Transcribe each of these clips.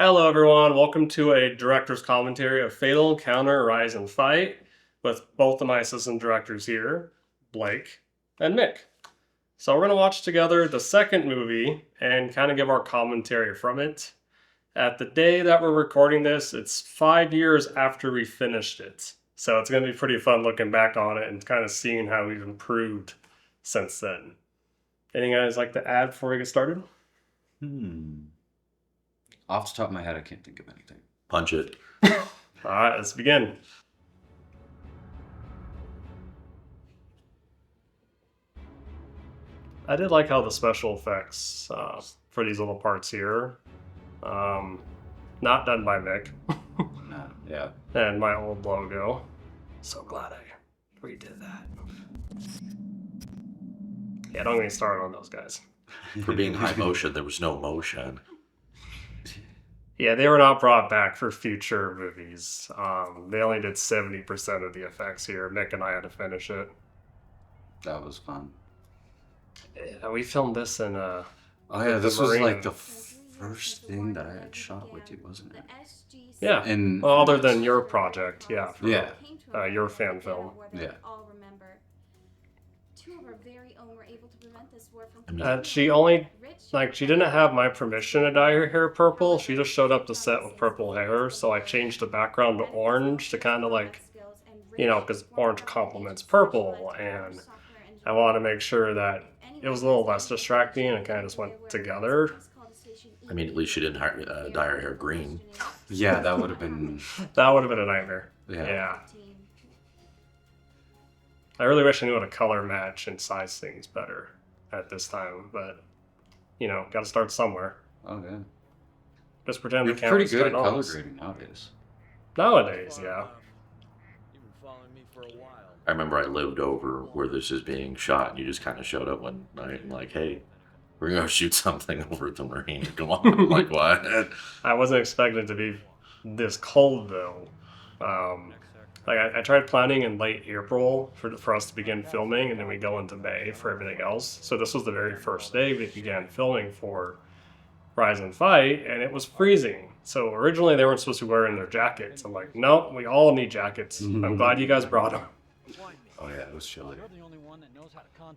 Hello, everyone. Welcome to a director's commentary of Fatal Encounter Rise and Fight with both of my assistant directors here, Blake and Mick. So we're going to watch together the second movie and kind of give our commentary from it. At the day that we're recording this, it's 5 years after we finished it. So it's going to be pretty fun looking back on it and kind of seeing how we've improved since then. Anything you guys like to add before we get started? Off the top of my head, I can't think of anything. Punch it. All right, let's begin. I did like how the special effects for these little parts here, not done by Mick, Yeah. and my old logo. So glad I redid that. Yeah, don't get me started on those guys. For being high motion, there was no motion. Yeah, they were not brought back for future movies. They only did 70% of the effects here. Mick and I had to finish it. That was fun. Yeah, we filmed this in Oh yeah, this was Marine. like the first thing that I had shot with you, wasn't it? Yeah. And Well, other than your project, yeah. For, Yeah. Your fan film. Yeah. She only, she didn't have my permission to dye her hair purple. She just showed up to set with purple hair, so I changed the background to orange to kind of because orange complements purple, and I wanted to make sure that it was a little less distracting and it kind of just went together. I mean, at least she didn't dye her hair green. yeah, that would have been. That would have been a nightmare. Yeah. I really wish I knew how to color match and size things better at this time, but got to start somewhere. Oh yeah. Just pretend You're the pretty camera's good at turned color on. grading nowadays. Nowadays, yeah. I remember I lived over where this is being shot, and you just kind of showed up one night and like, hey, we're going to shoot something over at the Marine. Come on. I'm like, what? I wasn't expecting it to be this cold, though. I tried planning in late April for us to begin filming, and then we go into May for everything else. So this was the very first day we began filming for Rise and Fight, and it was freezing. So originally they weren't supposed to be wearing their jackets. I'm like, no, we all need jackets. I'm glad you guys brought them. Oh yeah, it was chilly.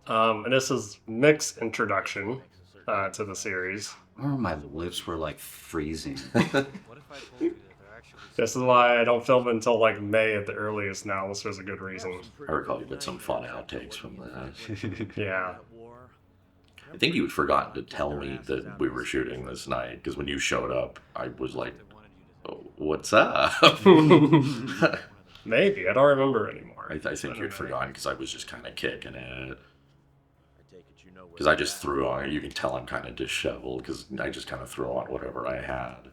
And this is Mick's introduction to the series. I remember my lips were like freezing. This is why I don't film until like May at the earliest now, unless there's a good reason. I recall you did some fun outtakes from that. Yeah. I think you had forgotten to tell me that we were shooting this night, because when you showed up, I was like, oh, what's up? Maybe. I don't remember anymore. I think you'd forgotten because I was just kind of kicking it. Because I just threw on, you can tell I'm kind of disheveled because I just kind of threw on whatever I had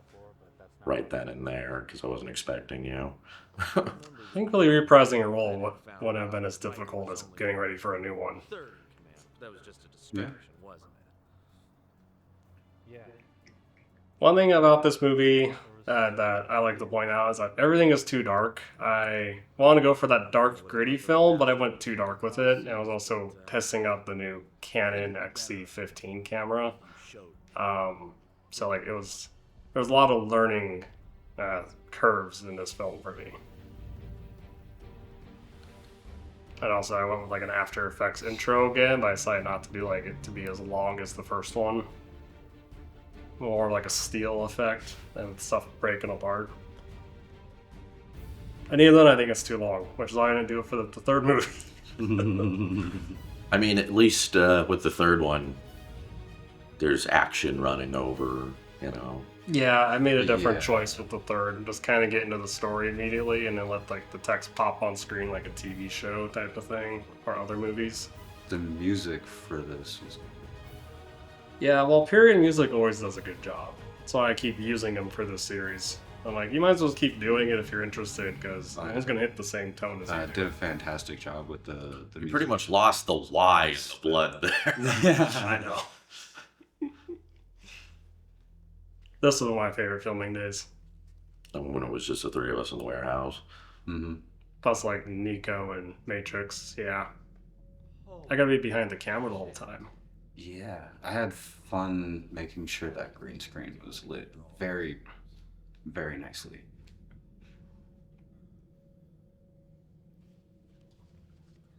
right then and there because I wasn't expecting you. Thankfully, reprising a role wouldn't have been as difficult as getting ready for a new one. That was just a distraction, wasn't it? One thing about this movie that I like to point out is that everything is too dark. I want to go for that dark, gritty film, but I went too dark with it. And I was also testing out the new Canon XC15 camera. There was a lot of learning curves in this film for me. And also I went with like an After Effects intro again, but I decided not to do it to be as long as the first one. More like a steel effect and stuff breaking apart. And even then I think it's too long, which is why I didn't do it for the third movie. I mean, at least with the third one, there's action running over, Yeah, I made a different choice with the third and just kind of get into the story immediately and then let the text pop on screen like a TV show type of thing or other movies. The music for this was. Yeah, well, period music always does a good job. That's why I keep using them for this series. I'm like, you might as well keep doing it if you're interested, because it's going to hit the same tone as you do. Did a fantastic job with the You music. pretty much lost the lie in the blood there. Yeah, I know. This was one of my favorite filming days. And when it was just the three of us in the warehouse. Mm-hmm. Plus, Nico and Matrix, yeah. I gotta be behind the camera the whole time. Yeah, I had fun making sure that green screen was lit very very nicely.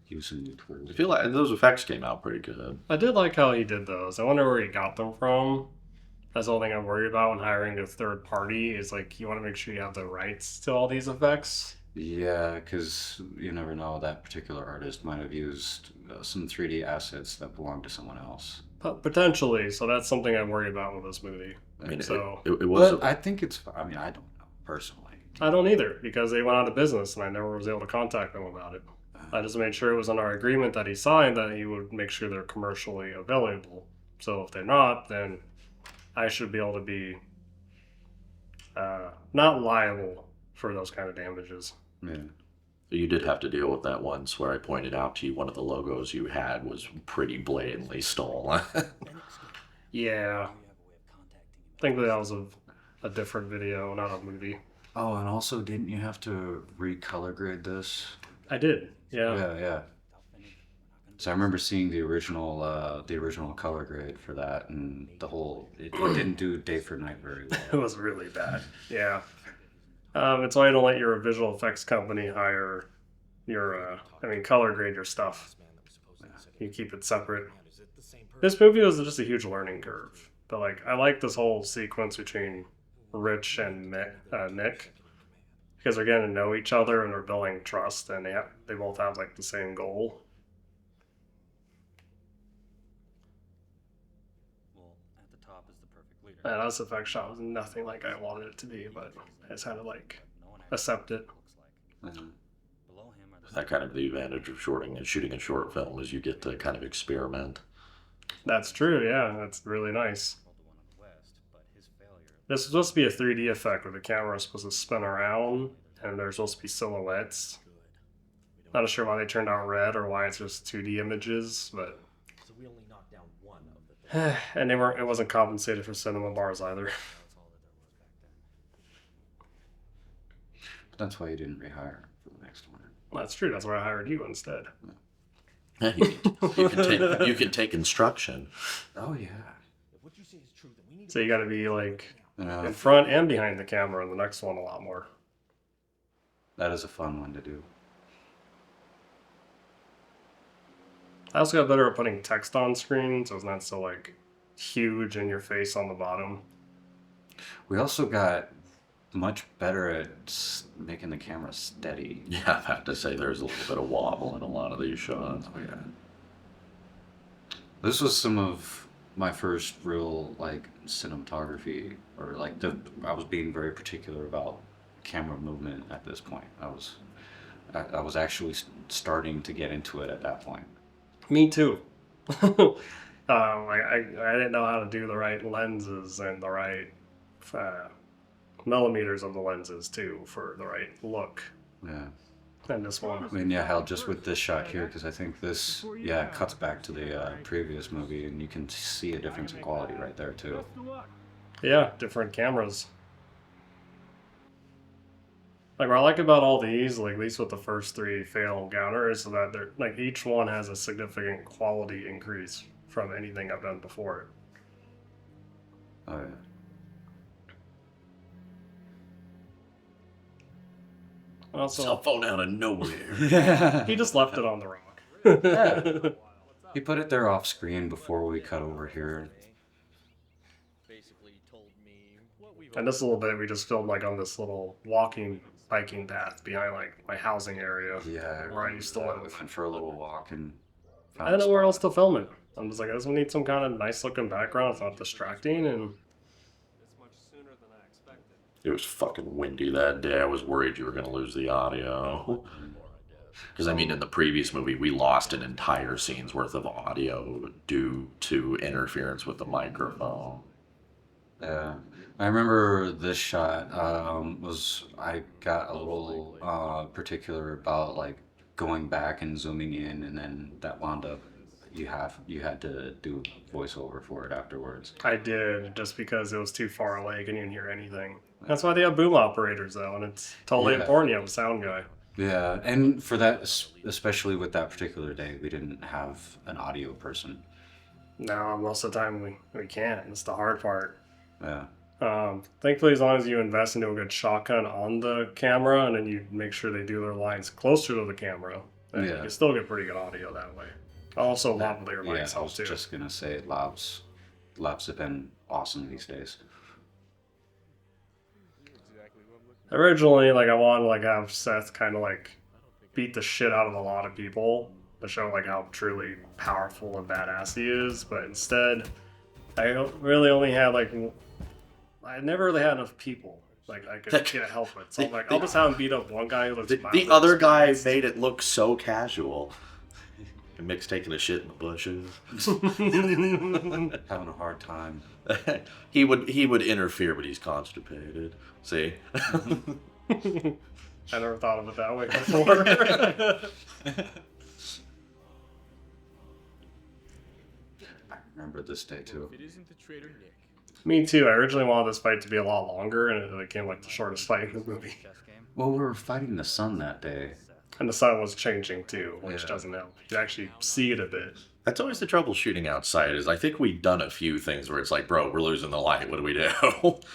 Using new tools. I feel like those effects came out pretty good. I did like how he did those. I wonder where he got them from. That's the only thing I'm worried about when hiring a third party is like you want to make sure you have the rights to all these effects. Yeah, because you never know, that particular artist might have used some 3D assets that belong to someone else. Potentially, so that's something I worry about with this movie. I mean, So- it was. But I think it's, I mean, I don't know, personally. I don't either because they went out of business and I never was able to contact them about it. I just made sure it was in our agreement that he signed that he would make sure they're commercially available. So if they're not, then I should be able to be not liable for those kind of damages. Yeah. You did have to deal with that once where I pointed out to you one of the logos you had was pretty blatantly stolen. Yeah. Thankfully that was a different video, not a movie. Oh, and also, didn't you have to recolor grade this? I did, yeah. Yeah. So I remember seeing the original color grade for that, and the whole it didn't do day for night very well. It was really bad, yeah. It's why you don't let your visual effects company hire your, color grade your stuff. You keep it separate. This movie was just a huge learning curve. But, like, I like this whole sequence between Rich and Nick. Because they're getting to know each other and they're building trust. And they both have, like, the same goal. Well, at the top is the perfect leader. And this effect shot was nothing like I wanted it to be. But I just had to, like, accept it. Below him are the That kind of the advantage of shooting a short film is you get to kind of experiment. That's true, yeah. That's really nice. the one on the west, but his failure. This is supposed to be a 3D effect where the camera is supposed to spin around and there's supposed to be silhouettes. Not sure why they turned out red or why it's just 2D images, but So we only knocked down one of the and it wasn't compensated for cinema bars either. that's all that there was back then. But that's why you didn't rehire for the next one. That's true. That's why I hired you instead. Yeah, you can take instruction. Oh yeah. If what you say is true, then we need So you got to be like Yeah, in front and behind the camera in the next one a lot more. that is a fun one to do. I also got better at putting text on screen, so it's not so like huge in your face on the bottom. We also got much better at making the camera steady. Yeah, I have to say there's a little bit of wobble in a lot of these shots. Oh yeah. This was some of my first real like cinematography, or like I was being very particular about camera movement at this point. I was actually starting to get into it at that point. Me too. I didn't know how to do the right lenses and the right millimeters of the lenses too for the right look. Yeah. And this one. I mean, yeah, hell, just with this shot here, because I think this, yeah, it cuts back to the previous movie, and you can see a difference in quality right there, too. Yeah, different cameras. Like what I like about all these, like at least with the first three Fatal Encounter, is that they're like each one has a significant quality increase from anything I've done before it. Oh, yeah. Also, Cell phone out of nowhere. he just left it on the rock. He put it there off screen before we cut over here. basically told me what we've And this little bit we just filmed like on this little biking path behind like my housing area. Yeah, Where I used to we live. went for a little walk and I didn't know where else to film it. I'm just like, I just need some kind of nice looking background. It's not distracting, and It's much sooner than I expected. It was fucking windy that day. I was worried you were going to lose the audio. Because, I mean, in the previous movie, we lost an entire scene's worth of audio due to interference with the microphone. Yeah, I remember this shot I got a little particular about like going back and zooming in, and then that wound up you had to do voiceover for it afterwards. I did just because it was too far away. I couldn't even hear anything. That's why they have boom operators though, and it's totally Yeah. important you have a sound guy. Yeah, and for that, especially with that particular day, we didn't have an audio person. No, most of the time we can't. It's the hard part. Yeah. Thankfully, as long as you invest into a good shotgun on the camera, and then you make sure they do their lines closer to the camera, then you can still get pretty good audio that way. Also, lavalier mics Yeah, I help was too. just gonna say labs have been awesome these days. Originally, like I wanted to like have Seth kind of like beat the shit out of a lot of people to show like how truly powerful and badass he is, but instead, I really only had like I never really had enough people like I could get help with. So I'm like, I'll just have him beat up one guy who looks The other guy made it look so casual. And Mick's taking a shit in the bushes. Having a hard time. he would interfere, but he's constipated. See? I never thought of it that way before. I remember this day too. It isn't the traitor Nick. Me too. I originally wanted this fight to be a lot longer, and it became like the shortest fight in the movie. Well, we were fighting the sun that day. And the sun was changing too, which Yeah. doesn't help. You actually see it a bit. That's always the trouble shooting outside is I think we've done a few things where it's like, bro, we're losing the light. What do we do?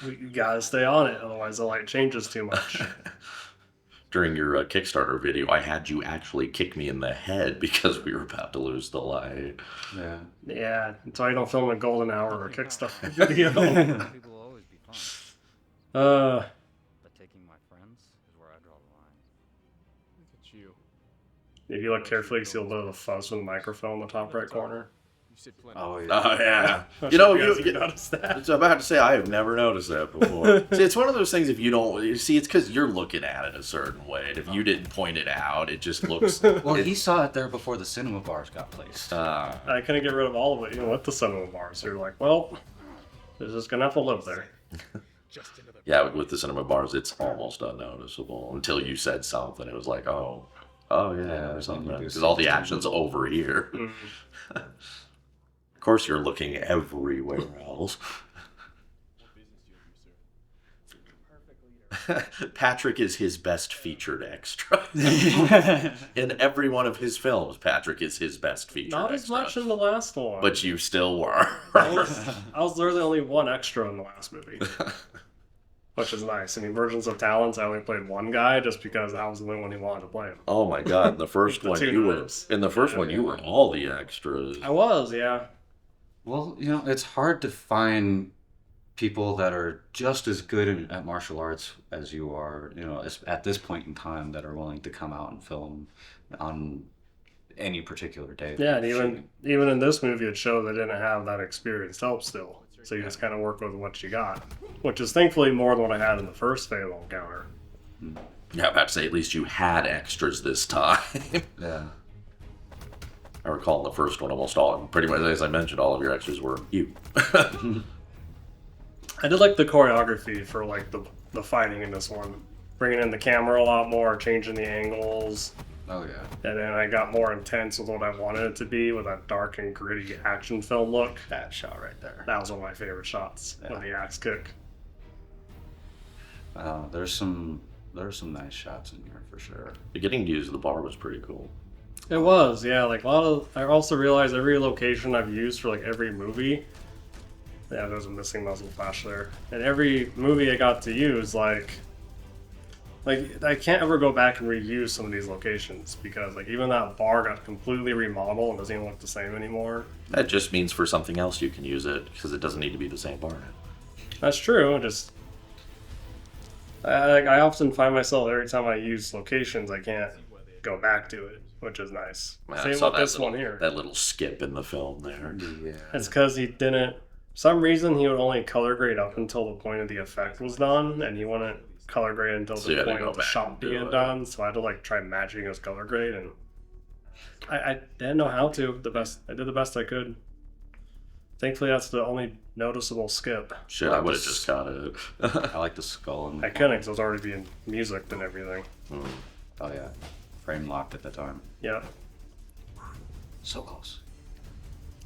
You gotta stay on it, otherwise the light changes too much. During your Kickstarter video, I had you actually kick me in the head because we were about to lose the light. Yeah. Yeah, that's why you don't film a golden hour or a Kickstarter video. People will always be fun, but taking my friends is where I draw the line. Look at you. If you look carefully, you'll know the fuzz from the microphone in the top right corner. You said plenty. Oh yeah. Oh, yeah. Not You sure know, if you noticed that. I was about to say, I have never noticed that before. See, it's one of those things if you don't, you see, it's because you're looking at it a certain way. And if you didn't point it out, it just looks. Well, he saw it there before the cinema bars got placed. I couldn't get rid of all of it, even with the cinema bars. You're like, well, they're just gonna have to live there. Just another. Yeah, with the cinema bars, it's almost unnoticeable until you said something. It was like, oh yeah, or something. Because all the action's over here. Of course, you're looking everywhere else. What business do you have, sir? Patrick is his best featured extra. In every one of his films, Patrick is his best featured Not as extra. much in the last one. But you still were. I was literally only one extra in the last movie. Which is nice. In Emergence of Talents, I only played one guy just because I was the only one who wanted to play him. Oh my god! In the first The one, two you were knives. you were all the extras. I was, yeah. Well, you know, it's hard to find people that are just as good at martial arts as you are, you know, at this point in time that are willing to come out and film on any particular day. Yeah, and even in this movie, it showed they didn't have that experienced help still. So you just kind of work with what you got, which is thankfully more than what I had in the first Fatal Encounter. Yeah, I'm about to say at least you had extras this time. Yeah. I recall in the first one, almost all, pretty much as I mentioned, all of your extras were you. I did like the choreography for like the fighting in this one, bringing in the camera a lot more, changing the angles, Oh yeah. and then I got more intense with what I wanted it to be with that dark and gritty action film look. That shot right there. That was one of my favorite shots with the axe kick. There's some nice shots in here for sure. Getting to use the bar was pretty cool. It was, yeah. Like a lot of, I also realized every location I've used for like every movie. Yeah, there's a missing muzzle flash there. And every movie I got to use, like I can't ever go back and reuse some of these locations because like even that bar got completely remodeled and doesn't even look the same anymore. That just means for something else you can use it because it doesn't need to be the same bar. That's true. Just I often find myself every time I use locations, I can't go back to it, which is nice. Man, I Same saw with that this little, one here. That little skip in the film there. Yeah. It's because he didn't. For some reason, he would only color grade up until the point of the effect was done, and he wouldn't color grade until So you the had to point go of the back shot and do being it. done. So I had to like try matching his color grade, and I didn't know how to. I did the best I could. Thankfully, that's the only noticeable skip. Shit, I would have just got it. I like the skull and I couldn't because it was already being music and everything. Oh yeah. Frame locked at the time. Yeah. So close.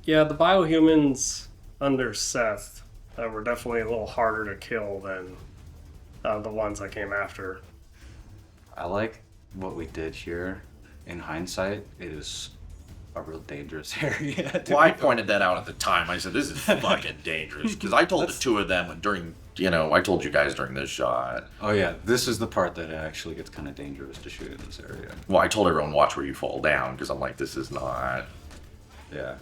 Yeah, the biohumans under Seth were definitely a little harder to kill than the ones that came after. I like what we did here. In hindsight, it is a real dangerous area. Well, I pointed that out at the time. I said, this is fucking dangerous. Because I told the two of them during I told you guys during this shot. Oh yeah, this is the part that actually gets kind of dangerous to shoot in this area. Well, I told everyone watch where you fall down because I'm like, this is not. Yeah.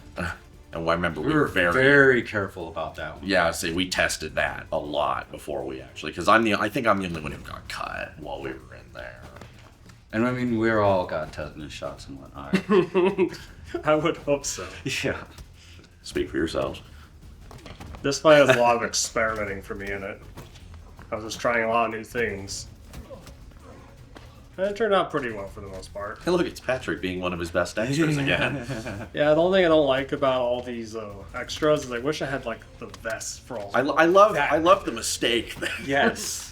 And I remember We were very careful about that one. Yeah, see, we tested that a lot before we actually, because I think I'm the only one who got cut while we were in there. And I mean, we're all got tetanus shots and whatnot. I would hope so. Yeah. Speak for yourselves. This fight has a lot of experimenting for me in it. I was just trying a lot of new things. And it turned out pretty well for the most part. Hey, look, it's Patrick being one of his best extras again. Yeah, the only thing I don't like about all these extras is I wish I had like the vest for all. I love the mistake. Yes.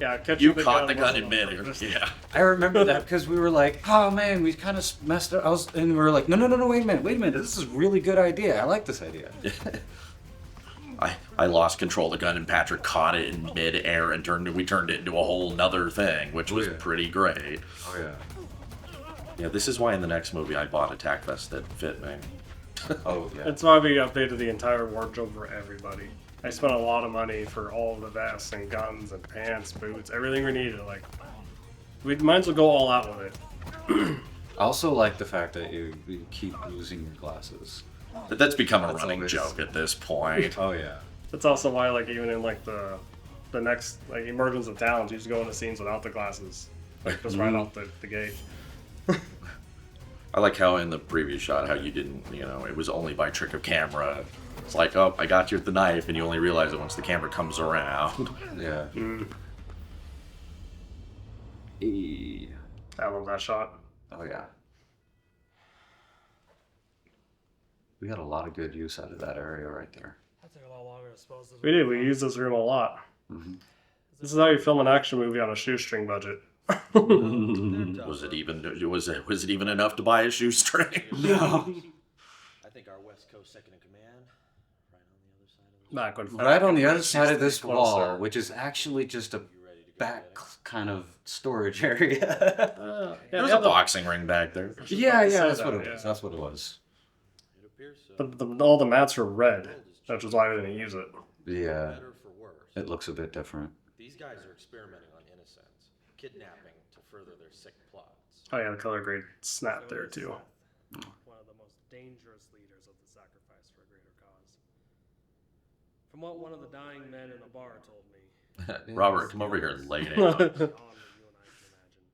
Yeah, catching You caught the gun in wasn't mid. just- Yeah. I remember that because we were like, oh man, we kind of messed up. And we were like, no, wait a minute. This is a really good idea. I like this idea. I lost control of the gun and Patrick caught it in mid-air and we turned it into a whole nother thing, which was pretty great. Oh yeah. Yeah, this is why in the next movie I bought a tack vest that fit me. Oh yeah. That's why we updated the entire wardrobe for everybody. I spent a lot of money for all of the vests and guns and pants, boots, everything we needed. Like, we might as well go all out with it. I also like the fact that you keep losing your glasses. But that's become a That's running always- joke at this point. Oh yeah. That's also why, like, even in like the next like Emergence of Talents, you just go into scenes without the glasses, like just right off the gate. I like how in the previous shot, how you didn't, it was only by trick of camera. It's like, oh, I got you with the knife, and you only realize it once the camera comes around. Yeah. I love that shot. Oh yeah. We got a lot of good use out of that area right there. That took a lot longer to dispose of. We did. We used this room a lot. This is how you film an action movie on a shoestring budget. Was it even enough to buy a shoestring? No. I think our West Coast second in command, right on the other side of the Back when Right on the other side of this Closer. wall, which is actually just a back kind of storage area. yeah, There was yeah, a boxing ring back there. yeah, say that's that, what it yeah. was. That's what it was. It appears so. all the mats are red, which is why we didn't use it. Yeah, Better for worse. it looks a bit different. These guys are experimenting on innocents, kidnapping to further their sick plots. Oh yeah, the color grade snap there too. One of the most dangerous leaders of the sacrifice for a greater cause. From what one of the dying men in the bar told me, Robert, come over here and lay it beyond out. what you and I can imagine.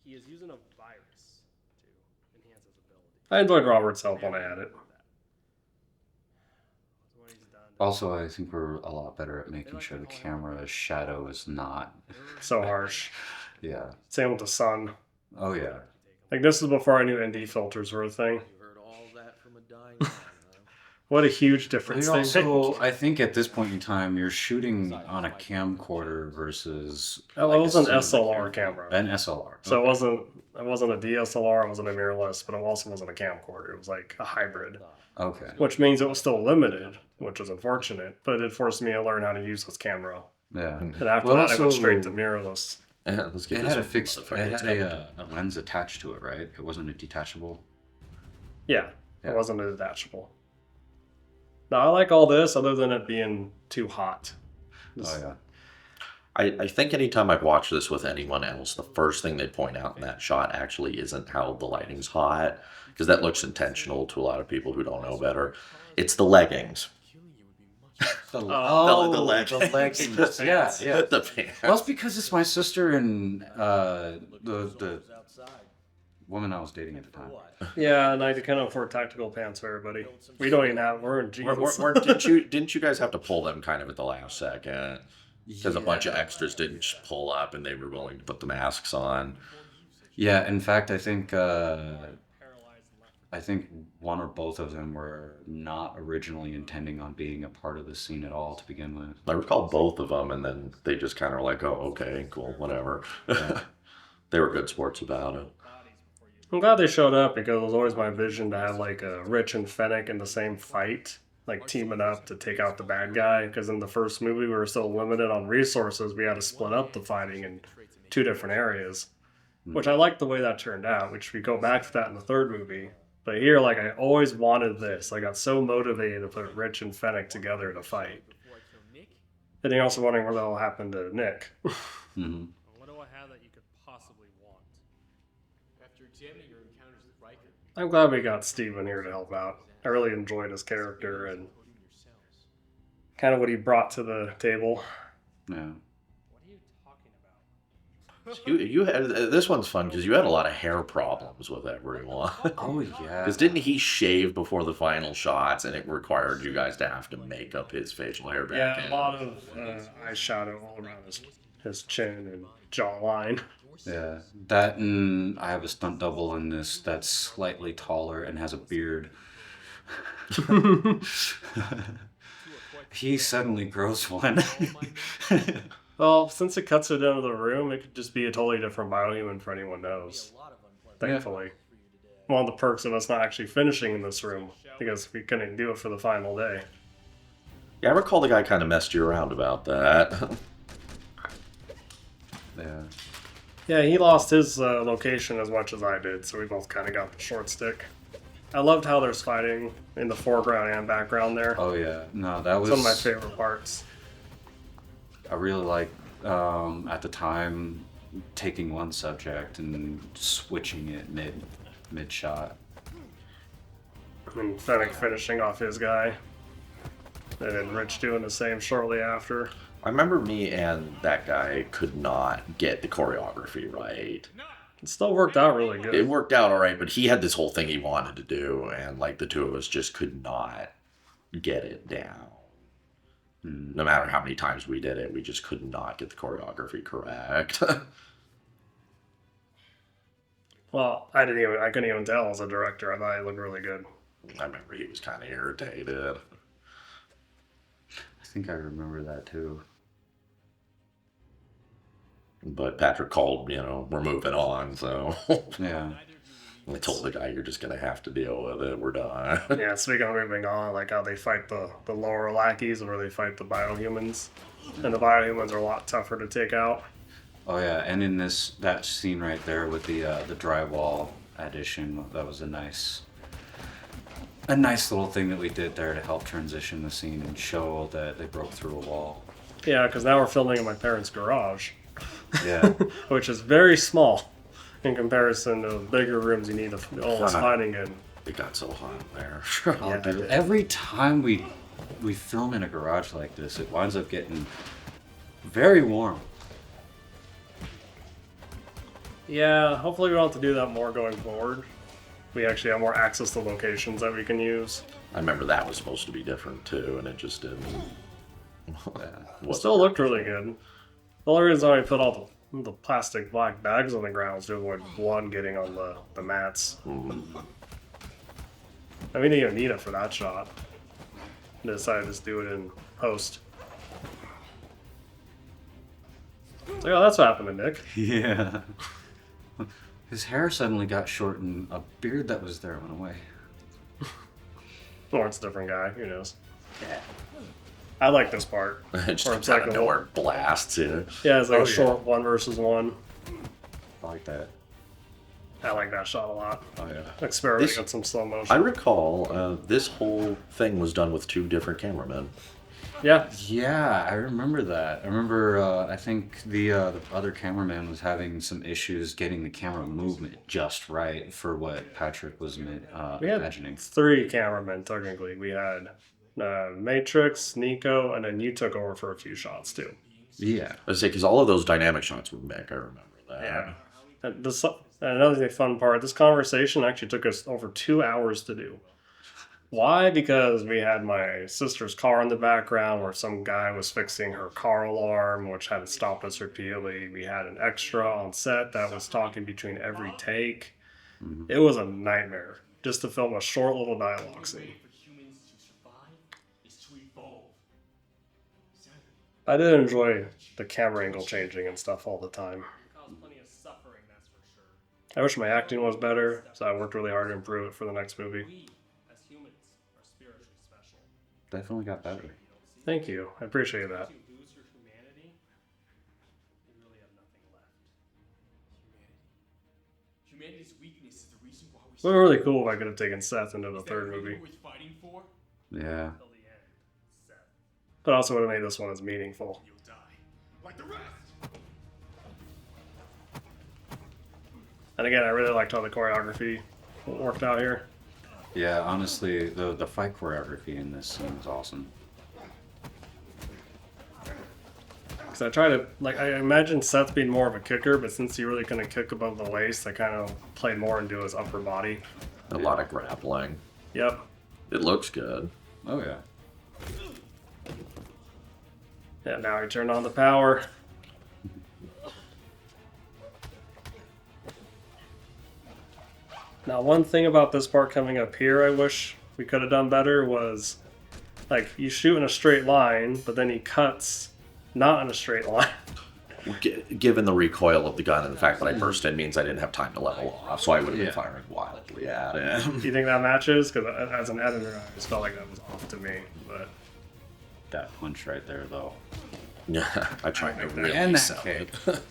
He is using a virus to enhance his ability. I enjoyed Robert's help when I had it. What he's done. Also, I think we're a lot better at making sure the camera's shadow is not. So harsh. Yeah. Same with the sun. Oh yeah. Like this is before I knew ND filters were a thing. You heard all that from a dying man, huh? What a huge But difference you they also, make. I think at this point in time, you're shooting on a camcorder versus. Oh, like it was a an cinema SLR camera. An SLR. So Okay. it wasn't a DSLR, it wasn't a mirrorless, but it also wasn't a camcorder. It was like a hybrid, Okay. which means it was still limited, which is unfortunate. But it forced me to learn how to use this camera. Yeah. And after Well, that, I went also- straight to mirrorless. Yeah, let's get It this had a fixed. motherfucker It had started. a lens attached to it, right? It wasn't a detachable. Yeah, Yeah. it wasn't a detachable. Now I like all this, other than it being too hot. Oh yeah. I think anytime I've watched this with anyone else, the first thing they point out in that shot actually isn't how the lighting's hot, because that looks intentional to a lot of people who don't know better. It's the leggings. The, the leggings. leggings. Yeah, yeah. The pants. Well, it's because it's my sister and the woman I was dating at the time. Yeah, and I kind of afford tactical pants for everybody. We don't even have. We're in jeans. Didn't you guys have to pull them kind of at the last second? Because a bunch of extras didn't pull up and they were willing to put the masks on. Yeah, in fact, I think one or both of them were not originally intending on being a part of the scene at all to begin with. I recall both of them, and then they just kind of were like, "Oh, okay, cool, whatever." They were good sports about it. I'm glad they showed up because it was always my vision to have like a Rich and Fennec in the same fight, like teaming up to take out the bad guy. Because in the first movie, we were so limited on resources, we had to split up the fighting in two different areas, which I like the way that turned out. Which we go back to that in the third movie. But here, like, I always wanted this. I got so motivated to put Rich and Fennec together to fight. Then you're also wondering what the hell happened to Nick. Hmm. What do I have that you could possibly want? After examining your encounters with Riker, I'm glad we got Steven here to help out. I really enjoyed his character and coding your cells. kind of what he brought to the table. Yeah. What are you talking about? You had this one's fun because you had a lot of hair problems with everyone. Oh yeah. Because didn't he shave before the final shots, and it required you guys to have to make up his facial hair back Yeah, in? a lot of eyeshadow all around his chin and jawline. Yeah, that and I have a stunt double in this that's slightly taller and has a beard. He suddenly grows one. Well, since it cuts it into the room, it could just be a totally different biohuman for anyone knows. Thankfully. One of the perks of us not actually finishing in this room, because we couldn't do it for the final day. Yeah, I recall the guy kind of messed you around about that. Yeah. Yeah, he lost his location as much as I did, so we both kind of got the short stick. I loved how there's fighting in the foreground and background there. Oh yeah. No, that was It's one of my favorite parts. I really like at the time taking one subject and switching it mid shot. And Fennec finishing off his guy. And then Rich doing the same shortly after. I remember me and that guy could not get the choreography right. It still worked out really good. It worked out all right, but he had this whole thing he wanted to do, and like the two of us just could not get it down. No matter how many times we did it, we just could not get the choreography correct. Well, I couldn't even tell as a director. I thought he looked really good. I remember he was kind of irritated. I think I remember that too. But Patrick called, we're moving on, so Yeah. I told the guy, you're just going to have to deal with it. We're done. Yeah, speaking of moving on, like how they fight the lower lackeys where they fight the biohumans. And the biohumans are a lot tougher to take out. Oh yeah, and in that scene right there with the drywall addition, that was a nice little thing that we did there to help transition the scene and show that they broke through a wall. Yeah, because now we're filming in my parents' garage, Yeah. which is very small in comparison to the bigger rooms you need to do all this fighting in. It got so hot in there. Yeah, it did. Every time we film in a garage like this, it winds up getting very warm. Yeah, hopefully we don't have to do that more going forward. We actually have more access to locations that we can use. I remember that was supposed to be different too, and it just didn't. It still looked really good. The only reason why we put all the plastic black bags on the ground was to avoid blood getting on the mats. I mean, we didn't even need it for that shot. I decided to just do it in post. So yeah, that's what happened to Nick. Yeah. His hair suddenly got short and a beard that was there went away. Or it's a different guy, who knows. Yeah. I like this part. just Or comes it's out like of a nowhere, blasts you. Yeah, it's like Oh, a yeah. short 1v1. I like that. I like that shot a lot. Oh yeah. Experimenting This- with some slow I motion. recall this whole thing was done with 2 different cameramen. Yeah, Yeah, I remember that. I remember. I think the other cameraman was having some issues getting the camera movement just right for what Patrick was we had imagining. 3 cameramen technically. We had Matrix, Nico, and then you took over for a few shots too. Yeah. I say because all of those dynamic shots were Mick. I remember that. Yeah. Another fun part, this conversation actually took us over 2 hours to do. Why? Because we had my sister's car in the background where some guy was fixing her car alarm, which had stopped us repeatedly. We had an extra on set that was talking between every take. Mhm. It was a nightmare just to film a short little dialogue scene. For humans to survive is to evolve. I did enjoy the camera angle changing and stuff all the time. Caused plenty of suffering, that's for sure. I wish my acting was better, so I worked really hard to improve it for the next movie. We, as humans, are spiritually special. Definitely got better. Thank you. I appreciate that. If you lose your humanity, you really have nothing left. Humanity's weakness is the reason why we It would have been really cool if I could have taken Seth into the Is that third really movie. worth fighting for? Yeah. Till the end, Seth. but also would have made this one as meaningful. You'll die. Like the rest! And again, I really liked how the choreography worked out here. Yeah, honestly, the fight choreography in this scene is awesome. Because I try to, like, I imagine Seth being more of a kicker, but since he really couldn't kick above the waist, I kind of played more into his upper body. A lot of grappling. Yep. It looks good. Oh yeah. Yeah, now he turned on the power. Now, one thing about this part coming up here I wish we could have done better was, like, you shoot in a straight line, but then he cuts not in a straight line. Given the recoil of the gun and the fact that I burst in means I didn't have time to level off, so I would have been firing wildly at him. Do you think that matches? Because as an editor, I just felt like that was off to me. But That punch right there, though. Yeah, I tried to really And that sell kick. it.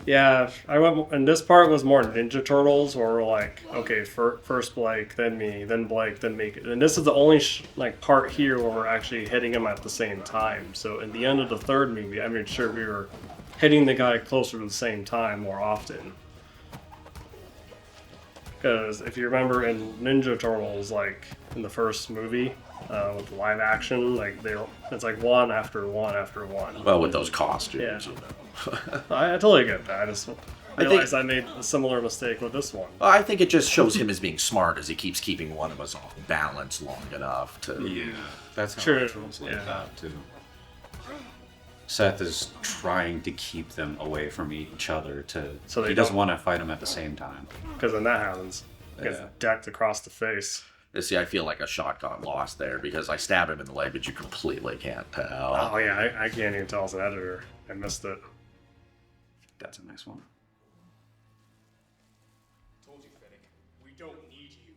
yeah, I went. And this part was more Ninja Turtles, where we're like, okay, first Blake, then me, then Blake, then me. And this is the only like part here where we're actually hitting him at the same time. So at the end of the third movie, I made sure we were hitting the guy closer to the same time more often. Because if you remember in Ninja Turtles, like in the first movie with live action, like it's like one after one after one. Well, with those costumes, Yeah. you know. I totally get that. I just think- realized I made a similar mistake with this one. I think it just shows him as being smart as he keeps keeping one of us off balance long enough to. Yeah, that's how True, it feels like yeah. that too. Seth is trying to keep them away from each other So they he doesn't don't- want to fight them at the same time. Because then that happens. Gets Yeah. decked across the face. See, I feel like a shot got lost there because I stab him in the leg, but you completely can't tell. Oh yeah, I can't even tell as an editor. I missed it. That's a nice one. Told you, Fennec. We don't need you.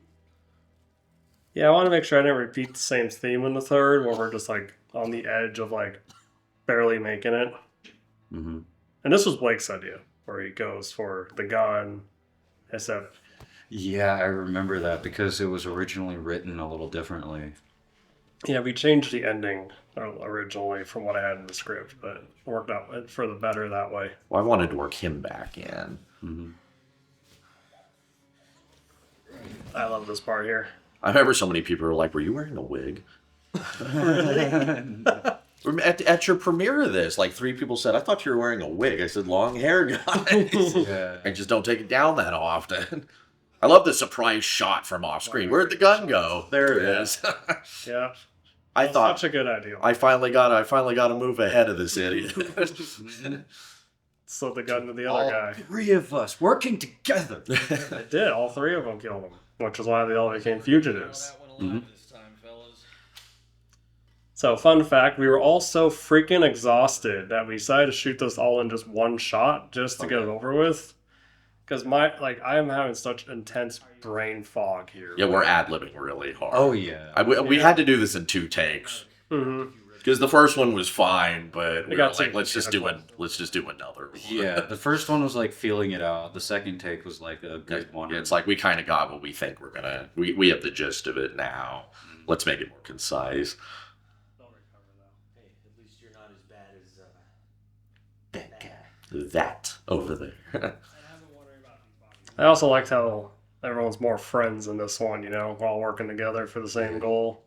Yeah, I want to make sure I didn't repeat the same theme in the third, where we're just like on the edge of like barely making it. Mm-hmm. And this was Blake's idea, where he goes for the gun, except Yeah, I remember that because it was originally written a little differently. yeah, we changed the ending originally from what I had in the script, but it worked out for the better that way. Well, I wanted to work him back in. Mm-hmm. I love this part here. I remember so many people were like, "Were you wearing a wig?" At your premiere of this, like 3 people said, "I thought you were wearing a wig." I said, "Long hair, guys." Yeah. I just don't take it down that often. I love the surprise shot from off screen. Where'd the gun go? There it is. Yeah, I that's thought such a good idea. I finally got to move ahead of this idiot. Slid the gun to the All other guy. 3 of us working together. It did. All 3 of them killed him, which is why they all became fugitives. So, fun fact, we were all so freaking exhausted that we decided to shoot this all in just one shot just to get it over with. Because I am having such intense brain fog here. Yeah, we're ad-libbing really hard. Oh yeah. We had to do this in 2 takes. Mm-hmm. Because the first one was fine, but we were got like, too let's just do technical. another one. Yeah, the first one was like feeling it out. The second take was like a good one. It's like we kind of got what we think we're gonna. We have the gist of it now. Let's make it more concise. Hey, at least you're not as bad as That guy. That over there. I also liked how everyone's more friends in this one, you know, we're all working together for the same goal.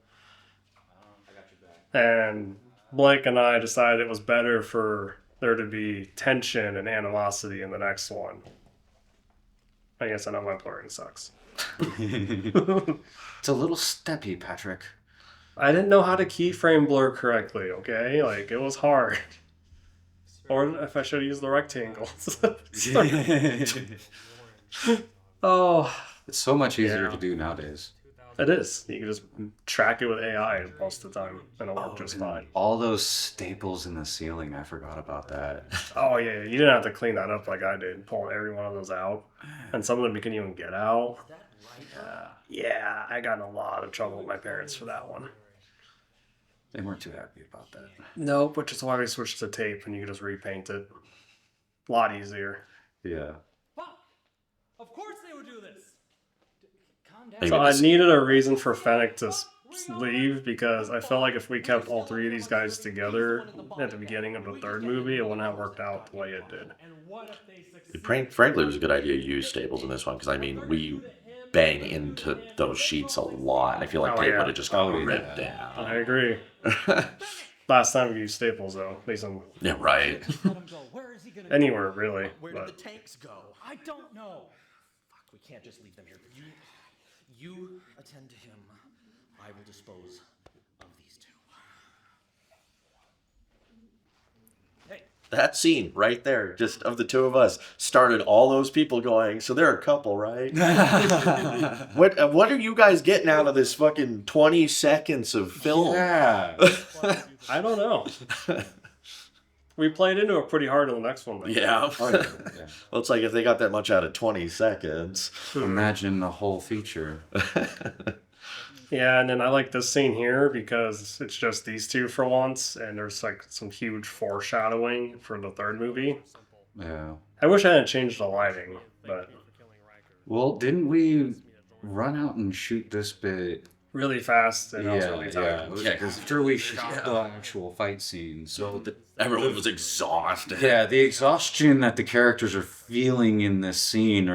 I got your back. And Blake and I decided it was better for there to be tension and animosity in the next one. I guess I know my blurring sucks. It's a little steppy, Patrick. I didn't know how to keyframe blur correctly, okay? Like, it was hard. Or if I should have used the rectangles. Oh, It's so much easier Yeah. to do nowadays. it is. You can just track it with AI most of the time, and it'll work just fine. All those staples in the ceiling, I forgot about that. Oh, yeah, you didn't have to clean that up like I did, pulling every one of those out. And some of them you couldn't even get out. Yeah, I got in a lot of trouble with my parents for that one. They weren't too happy about that. Nope, which is why we switched to tape and you can just repaint it. A lot easier. Yeah. Of course they would do this. Calm down. Maybe So I this- needed a reason for Fennec to leave because I felt like if we kept all three of these guys together at the beginning of the third movie, it wouldn't have worked out the way it did. Frankly, it was a good idea to use staples in this one because I mean we bang into those sheets a lot, and I feel like Oh, tape yeah. would have just got ripped down. I agree. Last time we used staples, though, at least on Yeah, right. anywhere really. Where did But the tanks go? I don't know. Fuck, we can't just leave them here. You attend to him. I will dispose of these two. Hey, That scene right there, just of the two of us, started all those people going, so they're a couple, right? What are you guys getting out of this fucking 20 seconds of film? Yeah. I don't know. We played into it pretty hard in the next one, though. Yeah. Oh, yeah. Well, it's like if they got that much out of 20 seconds. Imagine the whole feature. Yeah, and then I like this scene here because it's just these two for once, and there's like some huge foreshadowing for the third movie. Yeah. I wish I hadn't changed the lighting, but Well, didn't we run out and shoot this bit? really fast and I was really Yeah, tired. yeah. After we shot the actual fight scene, so Everyone was exhausted. yeah, the exhaustion that the characters are feeling in this scene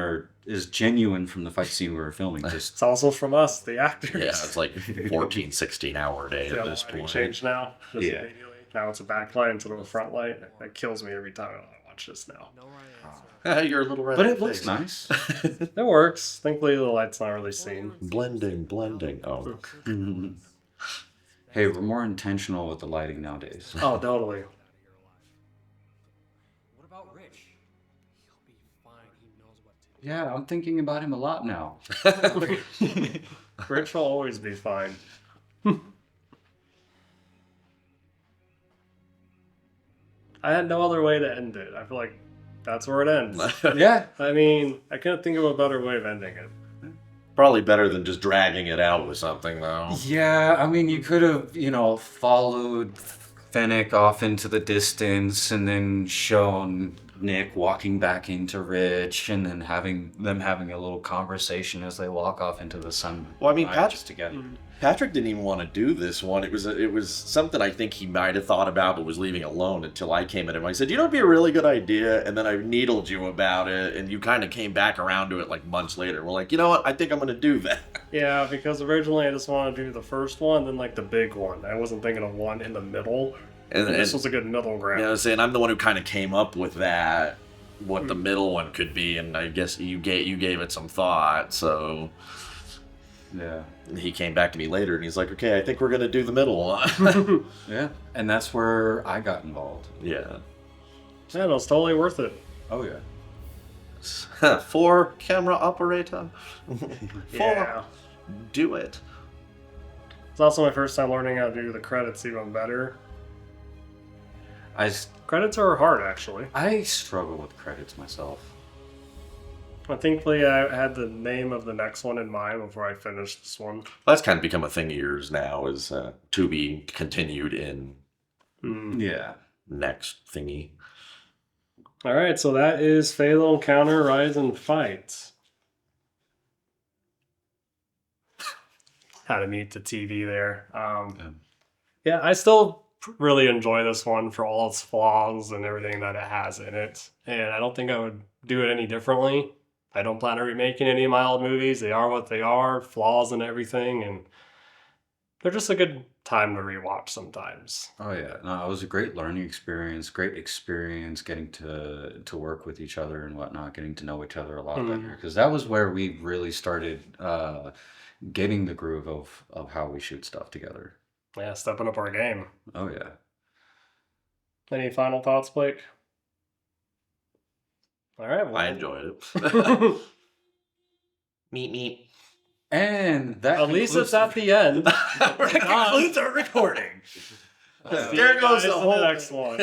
is genuine from the fight scene we were filming. Just It's also from us, the actors. Yeah, it's like 14, 16-hour day Yeah, at this lighting point. changed now. Just Yeah. immediately. Now it's a backlight instead of a front light. That kills me every time I watch this now. You're a little red. but in it the looks face. nice. It works. Thankfully, the light's not really seen. Blending. Oh. Hey, we're more intentional with the lighting nowadays. Oh, totally. What about Rich? He'll be fine. He knows what to do. Yeah, I'm thinking about him a lot now. Rich will always be fine. I had no other way to end it. I feel like that's where it ends. Yeah. I mean, I couldn't think of a better way of ending it. Probably better than just dragging it out with something, though. Yeah, I mean, you could have, followed Fennec off into the distance and then shown Nick walking back into Rich and then having a little conversation as they walk off into the sun. Well, I mean, just together. Patrick didn't even want to do this one. It was something I think he might have thought about, but was leaving alone until I came at him. I said, "You know, it'd be a really good idea," and then I needled you about it, and you kind of came back around to it like months later. We're like, you know what? I think I'm going to do that. Yeah, because originally I just wanted to do the first one, then like the big one. I wasn't thinking of one in the middle. And This was a good middle ground. You know what I'm saying? I'm the one who kind of came up with that, what the middle one could be, and I guess you gave it some thought. So Yeah. he came back to me later, and he's like, "Okay, I think we're gonna do the middle one." Yeah. And that's where I got involved. Yeah. Yeah, it was totally worth it. Oh, yeah. For camera operator. Yeah. Do it. It's also my first time learning how to do the credits even better. Credits are hard, actually. I struggle with credits myself. But thankfully, I had the name of the next one in mind before I finished this one. That's kind of become a thing of yours now, is to be continued in Yeah. next thingy. All right, so that is Fatal Encounter, Rise and Fight. How to mute the TV there. Yeah, I still really enjoy this one for all its flaws and everything that it has in it. And I don't think I would do it any differently. I don't plan on remaking any of my old movies. They are what they are, flaws and everything. And they're just a good time to rewatch sometimes. Oh yeah, no, it was a great learning experience. Great experience getting to work with each other and whatnot, getting to know each other a lot better. Because that was where we really started getting the groove of how we shoot stuff together. Yeah, stepping up our game. Oh yeah. Any final thoughts, Blake? All right. Well, I enjoyed it. Meet. And that at least it's at the end. That concludes our recording. There goes the next one.